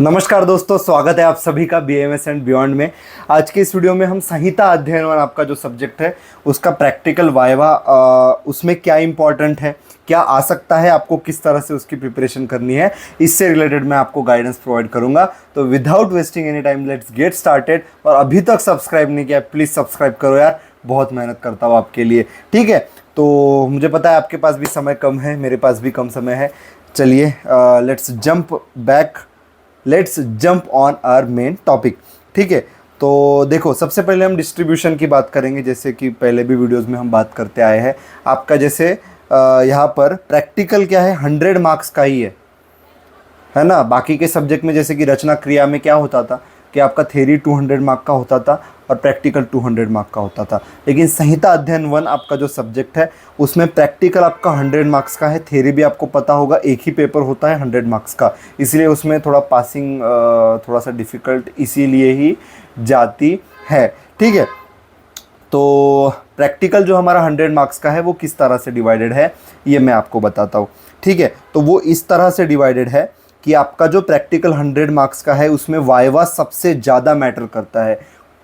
नमस्कार दोस्तों, स्वागत है आप सभी का बीएमएस एंड बियॉन्ड में। आज के इस वीडियो में हम संहिता अध्ययन और आपका जो सब्जेक्ट है उसका प्रैक्टिकल वाइवा, उसमें क्या इंपॉर्टेंट है, क्या आ सकता है, आपको किस तरह से उसकी प्रिपरेशन करनी है, इससे रिलेटेड मैं आपको गाइडेंस प्रोवाइड करूंगा। तो without wasting any time let's get started. और अभी तक सब्सक्राइब नहीं किया प्लीज़ सब्सक्राइब करो यार, बहुत मेहनत करता हूँ आपके लिए, ठीक है। तो मुझे पता है आपके पास भी समय कम है, मेरे पास भी कम समय है। चलिए let's jump on our main topic, ठीक है। तो देखो, सबसे पहले हम डिस्ट्रीब्यूशन की बात करेंगे, जैसे कि पहले भी वीडियोस में हम बात करते आए हैं। आपका जैसे यहाँ पर प्रैक्टिकल क्या है, 100 मार्क्स का ही है ना। बाकी के सब्जेक्ट में जैसे कि रचना क्रिया में क्या होता था कि आपका थ्योरी 200 मार्क का होता था और प्रैक्टिकल 200 मार्क का होता था। लेकिन संहिता अध्ययन 1 आपका जो सब्जेक्ट है उसमें प्रैक्टिकल आपका 100 मार्क्स का है, थ्योरी भी आपको पता होगा एक ही पेपर होता है 100 मार्क्स का, इसलिए उसमें थोड़ा पासिंग थोड़ा सा डिफ़िकल्ट इसीलिए ही जाती है, ठीक है। तो प्रैक्टिकल जो हमारा 100 मार्क्स का है वो किस तरह से डिवाइडेड है ये मैं आपको बताता हूँ, ठीक है। तो वो इस तरह से डिवाइडेड है कि आपका जो प्रैक्टिकल 100 मार्क्स का है उसमें वाइवा सबसे ज़्यादा मैटर करता है।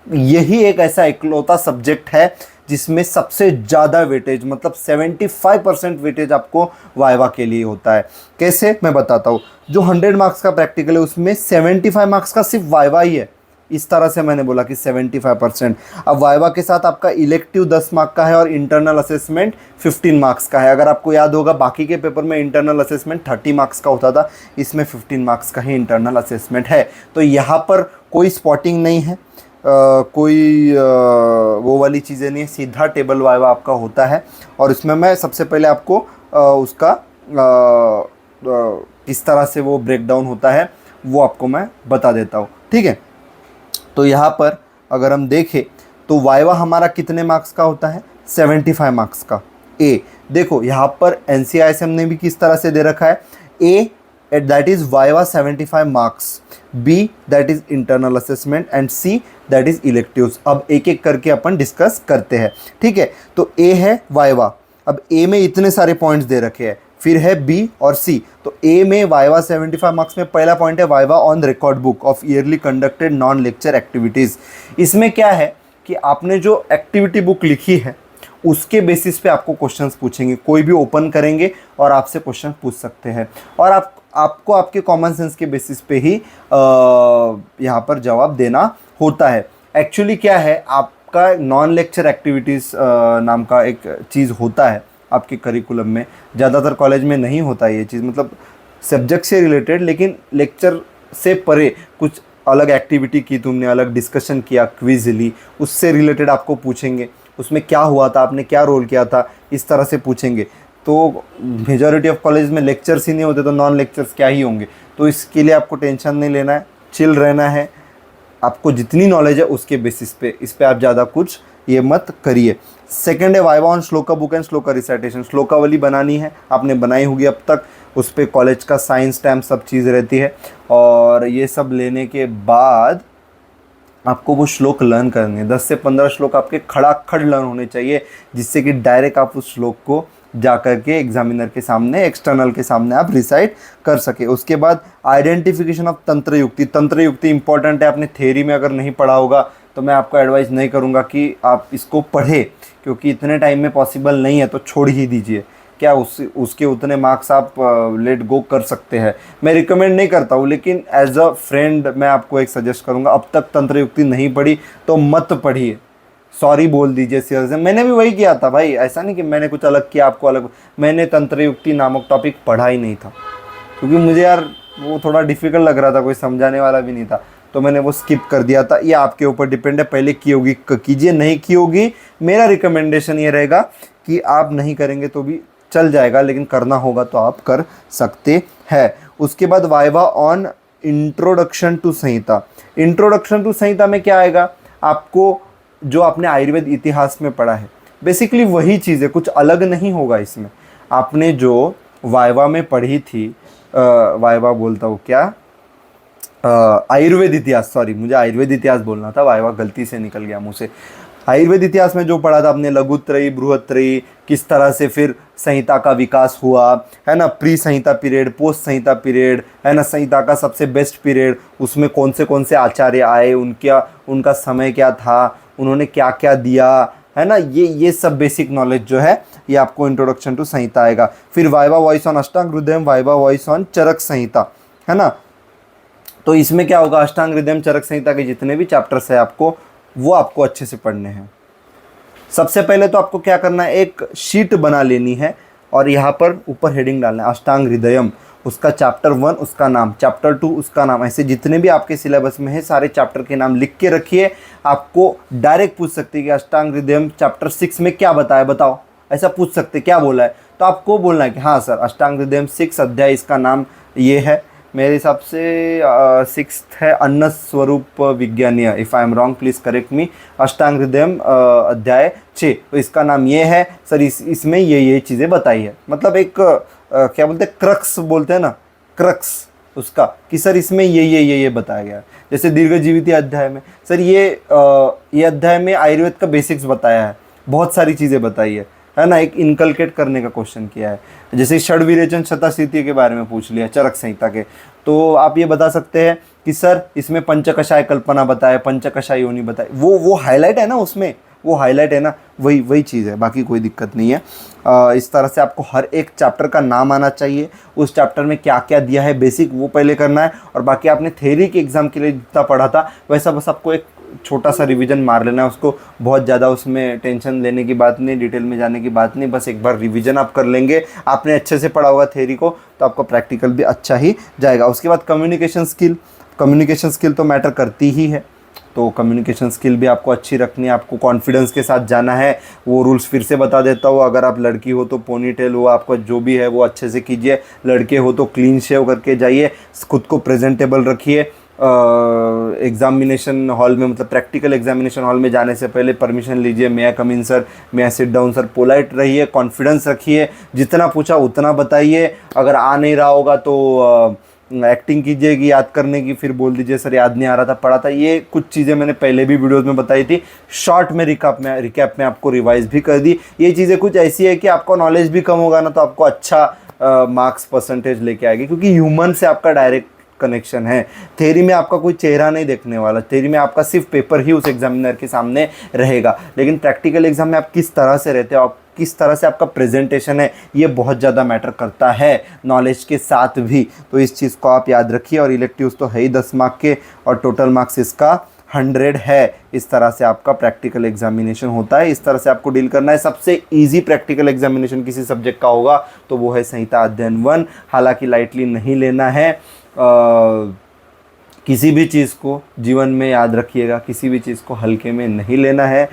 यही एक ऐसा इकलौता सब्जेक्ट है जिसमें सबसे ज़्यादा वेटेज, मतलब 75% वेटेज आपको वाइवा के लिए होता है। कैसे, मैं बताता हूँ। जो 100 मार्क्स का प्रैक्टिकल है उसमें 75 मार्क्स का सिर्फ वाइवा ही है, इस तरह से मैंने बोला कि 75%। अब वाइवा के साथ आपका इलेक्टिव 10 मार्क का है और इंटरनल असेसमेंट 15 मार्क्स का है। अगर आपको याद होगा बाकी के पेपर में इंटरनल असेसमेंट 30 मार्क्स का होता था, इसमें 15 मार्क्स का ही इंटरनल असेसमेंट है। तो यहाँ पर कोई स्पॉटिंग नहीं है, कोई वो वाली चीज़ें नहीं है, सीधा टेबल वाइवा आपका होता है। और इसमें मैं सबसे पहले आपको उसका किस तरह से वो ब्रेक डाउन होता है वो आपको मैं बता देता हूँ, ठीक है। तो यहाँ पर अगर हम देखें तो वाइवा हमारा कितने मार्क्स का होता है, 75 मार्क्स का। ए देखो यहाँ पर एनसीआईएसएम ने भी किस तरह से दे रखा है, A that is viva 75 marks, B that is internal assessment and C that is electives. अब एक एक करके अपन डिस्कस करते हैं, ठीक है। तो ए है वाइवा, अब ए में इतने सारे पॉइंट्स दे रखे हैं, फिर है बी और सी। तो ए में वाइवा 75 मार्क्स में पहला पॉइंट है viva on record book of yearly conducted non lecture activities. इसमें क्या है कि आपने जो एक्टिविटी बुक लिखी है उसके बेसिस पे आपको क्वेश्चंस पूछेंगे, कोई भी ओपन करेंगे और आपसे क्वेश्चन पूछ सकते हैं, और आपको आपके कॉमन सेंस के बेसिस पे ही यहाँ पर जवाब देना होता है। एक्चुअली क्या है, आपका नॉन लेक्चर एक्टिविटीज़ नाम का एक चीज़ होता है आपके करिकुलम में। ज़्यादातर कॉलेज में नहीं होता ये चीज़, मतलब सब्जेक्ट से रिलेटेड, लेकिन लेक्चर से परे कुछ अलग एक्टिविटी की तुमने, अलग डिस्कशन किया, क्विज ली, उससे रिलेटेड आपको पूछेंगे उसमें क्या हुआ था, आपने क्या रोल किया था, इस तरह से पूछेंगे। तो मेजॉरिटी ऑफ कॉलेज में लेक्चर्स ही नहीं होते तो नॉन लेक्चर्स क्या ही होंगे। तो इसके लिए आपको टेंशन नहीं लेना है, चिल रहना है। आपको जितनी नॉलेज है उसके बेसिस पे, इस पे आप ज़्यादा कुछ ये मत करिए। सेकंड है viva on shloka book and shloka recitation. श्लोकावली बनानी है, आपने बनाई होगी अब तक, उस पर कॉलेज का साइंस टैम सब चीज़ रहती है। और ये सब लेने के बाद आपको वो श्लोक लर्न करने हैं। 10 से 15 श्लोक आपके खड़ाखड़ लर्न होने चाहिए, जिससे कि डायरेक्ट आप उस श्लोक को जा कर के एग्जामिनर के सामने, एक्सटर्नल के सामने आप रिसाइट कर सके। उसके बाद आइडेंटिफिकेशन ऑफ तंत्र युक्ति। तंत्र युक्ति इंपॉर्टेंट है, आपने थ्योरी में अगर नहीं पढ़ा होगा तो मैं आपको एडवाइस नहीं करूँगा कि आप इसको पढ़े, क्योंकि इतने टाइम में पॉसिबल नहीं है, तो छोड़ ही दीजिए। क्या उसके उतने मार्क्स आप लेट गो कर सकते हैं, मैं रिकमेंड नहीं करता हूँ, लेकिन एज अ फ्रेंड मैं आपको एक सजेस्ट करूँगा, अब तक तंत्र युक्ति नहीं पढ़ी तो मत पढ़िए, सॉरी बोल दीजिए सिर से। मैंने भी वही किया था भाई, ऐसा नहीं कि मैंने कुछ अलग किया आपको अलग। मैंने तंत्र युक्ति नामक टॉपिक पढ़ा ही नहीं था, क्योंकि मुझे यार वो थोड़ा डिफ़िकल्ट लग रहा था, कोई समझाने वाला भी नहीं था, तो मैंने वो स्किप कर दिया था। ये आपके ऊपर डिपेंड है, पहले की होगी कीजिए, नहीं की होगी मेरा रिकमेंडेशन ये रहेगा कि आप नहीं करेंगे तो भी चल जाएगा, लेकिन करना होगा तो आप कर सकते हैं। उसके बाद viva on introduction to Samhita. Introduction to Samhita में क्या आएगा, आपको जो आपने आयुर्वेद इतिहास में पढ़ा है बेसिकली वही चीज़ है, कुछ अलग नहीं होगा इसमें। आपने जो वाइवा में पढ़ी थी, वाइवा बोलता हूँ क्या, आयुर्वेद इतिहास, सॉरी मुझे आयुर्वेद इतिहास बोलना था, वाइवा गलती से निकल गया मुँह से। आयुर्वेद इतिहास में जो पढ़ा था आपने, लघुत्रयी बृहत्त्रयी, किस तरह से फिर संहिता का विकास हुआ, है ना, प्री संहिता पीरियड, पोस्ट संहिता पीरियड, है ना, संहिता का सबसे बेस्ट पीरियड, उसमें कौन से आचार्य आए, उनका समय क्या था, उन्होंने क्या क्या दिया, है ना, ये सब बेसिक नॉलेज जो है ये आपको इंट्रोडक्शन टू संहिता आएगा। फिर viva voice on Ashtanga हृदयम, viva voice on चरक संहिता, है ना। तो इसमें क्या होगा, अष्टांग हृदयम चरक संहिता के जितने भी चैप्टर्स है आपको वो आपको अच्छे से पढ़ने हैं। सबसे पहले तो आपको क्या करना है, एक शीट बना लेनी है और यहाँ पर ऊपर हेडिंग डालना है अष्टांग हृदयम, उसका चैप्टर 1 उसका नाम, चैप्टर 2 उसका नाम, ऐसे जितने भी आपके सिलेबस में है सारे चैप्टर के नाम लिख के रखिए। आपको डायरेक्ट पूछ सकते हैं कि अष्टांग हृदयम चैप्टर 6 में क्या बताया, बताओ, ऐसा पूछ सकते क्या बोला है, तो आपको बोलना है कि हाँ सर अष्टांग हृदयम 6 अध्याय इसका नाम ये है, मेरे हिसाब से 6th है अन्न स्वरूप विज्ञानीय, if I am wrong please correct me, Ashtanga Hridayam अध्याय 6, तो इसका नाम ये है सर, इसमें ये चीज़ें बताई है। मतलब एक क्या बोलते हैं, क्रक्स बोलते हैं ना, क्रक्स उसका, कि सर इसमें ये बताया गया है। जैसे दीर्घजीवित अध्याय में सर ये अध्याय में आयुर्वेद का बेसिक्स बताया है, बहुत सारी चीज़ें बताई है ना, एक इनकलकेट करने का क्वेश्चन किया है। जैसे षड्विरेचन शतस्थिति के बारे में पूछ लिया चरक संहिता के, तो आप ये बता सकते हैं कि सर इसमें पंचकषाय कल्पना बताए, पंचकषाय योनि बताए, वो हाईलाइट है ना, उसमें वो हाईलाइट है ना, वही चीज़ है, बाकी कोई दिक्कत नहीं है। इस तरह से आपको हर एक चैप्टर का नाम आना चाहिए, उस चैप्टर में क्या क्या दिया है बेसिक वो पहले करना है, और बाकी आपने थ्योरी के एग्ज़ाम के लिए जितना पढ़ा था वैसा बस आपको एक छोटा सा रिवीजन मार लेना है, उसको बहुत ज़्यादा उसमें टेंशन लेने की बात नहीं, डिटेल में जाने की बात नहीं, बस एक बार रिवीजन आप कर लेंगे, आपने अच्छे से पढ़ा होगा थ्योरी को, तो आपका प्रैक्टिकल भी अच्छा ही जाएगा। उसके बाद कम्युनिकेशन स्किल तो मैटर करती ही है, तो कम्युनिकेशन स्किल भी आपको अच्छी रखनी है, आपको कॉन्फिडेंस के साथ जाना है। वो रूल्स फिर से बता देता हूँ, अगर आप लड़की हो तो पोनीटेल हो, आपका जो भी है वो अच्छे से कीजिए, लड़के हो तो क्लीन शेव करके जाइए, खुद को प्रेजेंटेबल रखिए। एग्जामिनेशन हॉल में, मतलब प्रैक्टिकल एग्जामिनेशन हॉल में जाने से पहले परमिशन लीजिए, may I come in sir, may I sit down sir, polite रहिए, कॉन्फिडेंस रखिए, जितना पूछा उतना बताइए। अगर आ नहीं रहा होगा तो एक्टिंग कीजिए कि याद करने की, फिर बोल दीजिए सर याद नहीं आ रहा था, पढ़ा था। ये कुछ चीज़ें मैंने पहले भी वीडियोस में बताई थी, शॉर्ट में रिकैप में आपको रिवाइज भी कर दी। ये चीज़ें कुछ ऐसी है कि आपका नॉलेज भी कम होगा ना तो आपको अच्छा मार्क्स परसेंटेज लेके आएगी, क्योंकि ह्यूमन से आपका डायरेक्ट कनेक्शन है। थ्योरी में आपका कोई चेहरा नहीं देखने वाला, थ्योरी में आपका सिर्फ पेपर ही उस एग्जामिनर के सामने रहेगा, लेकिन प्रैक्टिकल एग्जाम में आप किस तरह से रहते हो, आप किस तरह से आपका प्रेजेंटेशन है, ये बहुत ज़्यादा मैटर करता है नॉलेज के साथ भी। तो इस चीज़ को आप याद रखिए। और इलेक्टिव्स तो है ही 10 मार्क के, और टोटल मार्क्स इसका 100 है। इस तरह से आपका प्रैक्टिकल एग्जामिनेशन होता है, इस तरह से आपको डील करना है। सबसे इजी प्रैक्टिकल एग्जामिनेशन किसी सब्जेक्ट का होगा तो वो है संहिता अध्ययन 1। हालांकि लाइटली नहीं लेना है, किसी भी चीज़ को जीवन में याद रखिएगा, किसी भी चीज़ को हल्के में नहीं लेना है,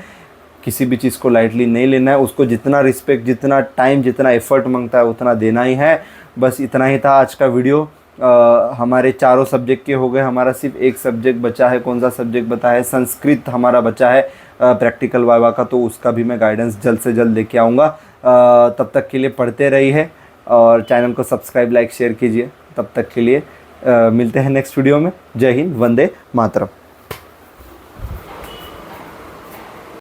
किसी भी चीज़ को लाइटली नहीं लेना है। उसको जितना रिस्पेक्ट, जितना टाइम, जितना एफर्ट मांगता है उतना देना ही है। बस इतना ही था आज का वीडियो। हमारे चारों सब्जेक्ट के हो गए, हमारा सिर्फ एक सब्जेक्ट बचा है। कौन सा सब्जेक्ट बता है? संस्कृत हमारा बचा है प्रैक्टिकल वाइवा का, तो उसका भी मैं गाइडेंस जल्द से जल्द लेके आऊँगा। तब तक के लिए पढ़ते रहिए और चैनल को सब्सक्राइब, लाइक, शेयर कीजिए। तब तक के लिए मिलते हैं नेक्स्ट वीडियो में। जय हिंद, वंदे मातरम।